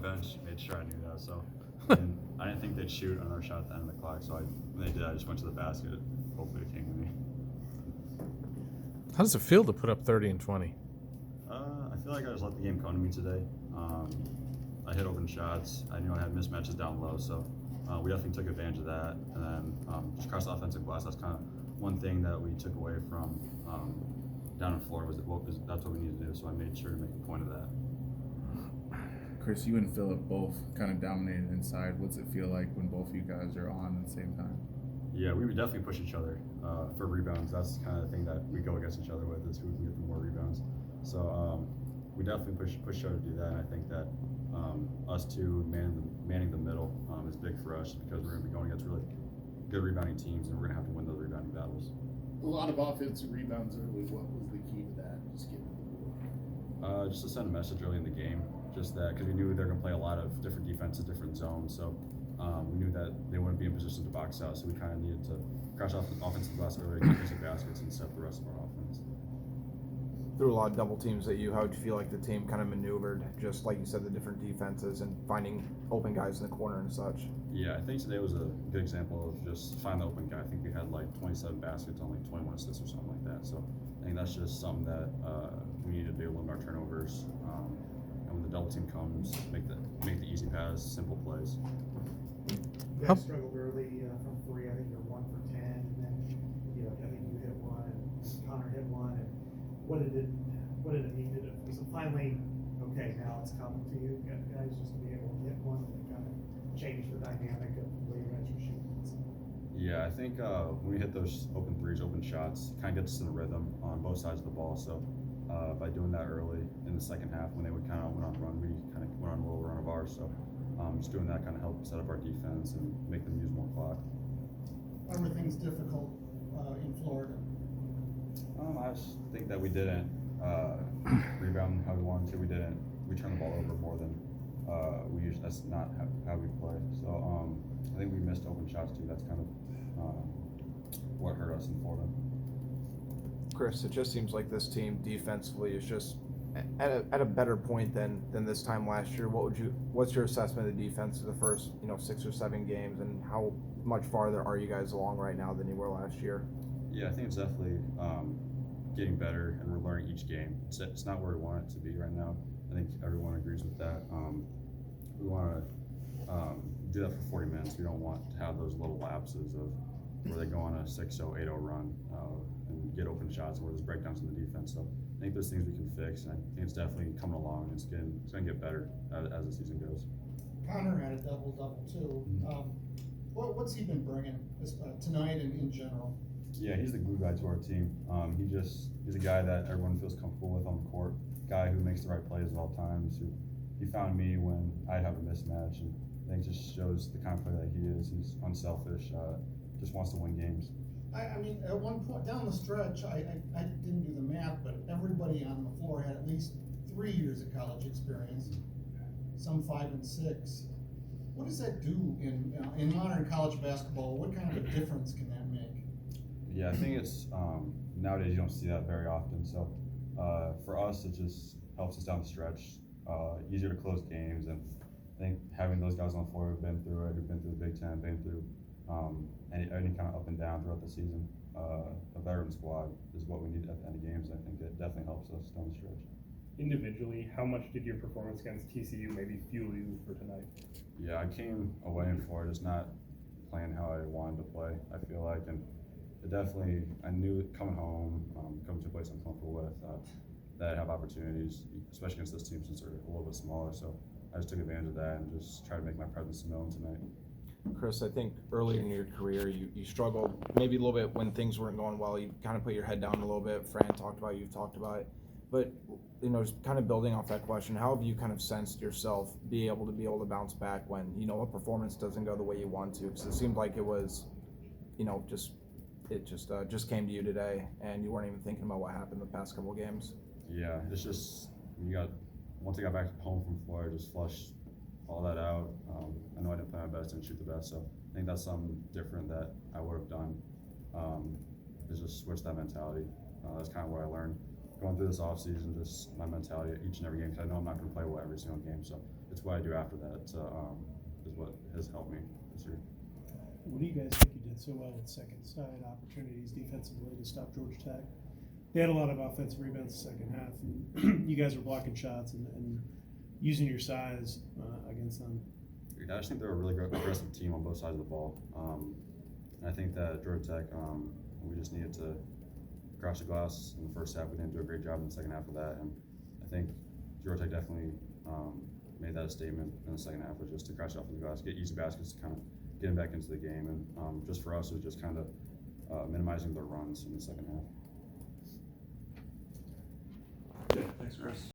bench, made sure I knew that. So and I didn't think they'd shoot another shot at the end of the clock. So when they did, I just went to the basket. Hopefully it came to me. How does it feel to put up 30 and 20? I feel like I just let the game come to me today. I hit open shots. I knew I had mismatches down low, so we definitely took advantage of that. And then just across the offensive glass, that's kind of one thing that we took away from down in Florida was that's what we needed to do. So I made sure to make a point of that. Chris, you and Philip both kind of dominated inside. What's it feel like when both of you guys are on at the same time? Yeah, we would definitely push each other for rebounds. That's kind of the thing that we go against each other with is who can get the more rebounds. So we definitely push each other to do that. And I think that us two manning the middle is big for us because we're going to be going against really good rebounding teams, and we're going to have to win those rebounding battles. A lot of offensive rebounds early. What was the key to that? Just getting to the board. Just to send a message early in the game, just that because we knew they're going to play a lot of different defenses, different zones. So we knew that they wouldn't be in position to box out, so we kind of needed to crash off the offensive glass early, get some baskets, and set the rest of our offense. Through a lot of double teams at you, how did you feel like the team kind of maneuvered, just like you said, the different defenses and finding open guys in the corner and such? Yeah, I think today was a good example of just find the open guy. I think we had like 27 baskets on like 21 assists or something like that. So I think that's just something that we need to do, limit our turnovers. And when the double team comes, make the easy pass, simple plays. You guys struggled early from three. I think you're 1 for 10, and then I think you hit one, and Connor hit one. And what did it mean? Was it finally okay? Now it's coming to you guys just to be able to hit one and kind of change the dynamic of the way you guys are shooting. Yeah, I think when we hit those open threes, open shots, it kind of gets us in a rhythm on both sides of the ball. So by doing that early in the second half, when they would kind of went on run, we kind of went on a little run of ours. So just doing that kind of helped set up our defense and make them use more clock. Everything's difficult in Florida. I just think that we didn't rebound how we wanted to. We turned the ball over more than we usually. That's not how we play. So I think we missed open shots too. That's kind of what hurt us in Florida. Chris, it just seems like this team defensively is just at a better point than this time last year. What's your assessment of the defense of the first 6 or 7 games, and how much farther are you guys along right now than you were last year? Yeah, I think it's definitely getting better, and we're learning each game. It's not where we want it to be right now. I think everyone agrees with that. We want to do that for 40 minutes. We don't want to have those little lapses of where they go on a 6-0, 8-0 run and get open shots where there's breakdowns in the defense. So I think there's things we can fix, and I think it's definitely coming along. It's going to get better as the season goes. Connor had a double-double too. What's he been bringing tonight and in general? Yeah, he's the glue guy to our team. He's a guy that everyone feels comfortable with on the court. Guy who makes the right plays at all times. He found me when I'd have a mismatch, and I think it just shows the kind of player that he is. He's unselfish. Just wants to win games. I mean, at one point down the stretch, I didn't do the math, but everybody on the floor had at least 3 years of college experience, some 5 and 6. What does that do in modern college basketball? What kind of a difference can that make? Yeah, I think it's nowadays you don't see that very often. So for us, it just helps us down the stretch. Easier to close games, and I think having those guys on the floor who've been through it, who've been through the Big Ten, been through any kind of up and down throughout the season, a veteran squad is what we need at the end of games. I think it definitely helps us down the stretch. Individually, how much did your performance against TCU maybe fuel you for tonight? Yeah, I came away in Florida just not playing how I wanted to play, I feel like, and it definitely, I knew coming home, coming to a place I'm comfortable with, that I'd have opportunities, especially against this team since they're a little bit smaller. So I just took advantage of that and just tried to make my presence known tonight. Chris, I think earlier in your career you struggled maybe a little bit when things weren't going well. You kind of put your head down a little bit. Fran talked about it, you've talked about it. But, just kind of building off that question, how have you kind of sensed yourself be able to bounce back when, a performance doesn't go the way you want to? Because it seemed like it was, just came to you today, and you weren't even thinking about what happened the past couple of games. Yeah, it's just, once I got back home from Florida, just flushed all that out. I know I didn't play my best, didn't shoot the best, so I think that's something different that I would have done, is just switch that mentality. That's kind of what I learned going through this offseason, just my mentality each and every game, because I know I'm not going to play well every single game. So it's what I do after that is what has helped me this year. What do you guys think you did so well with second side opportunities defensively to stop Georgia Tech? They had a lot of offensive rebounds the second half, and you guys were blocking shots and using your size against them. I just think they're a really aggressive team on both sides of the ball. And I think that Georgia Tech, we just needed to crash the glass in the first half. We didn't do a great job in the second half of that. And I think Georgia Tech definitely made that a statement in the second half, was just to crash off the glass, get easy baskets to kind of get them back into the game. And just for us, it was just kind of minimizing their runs in the second half. Thanks, Chris.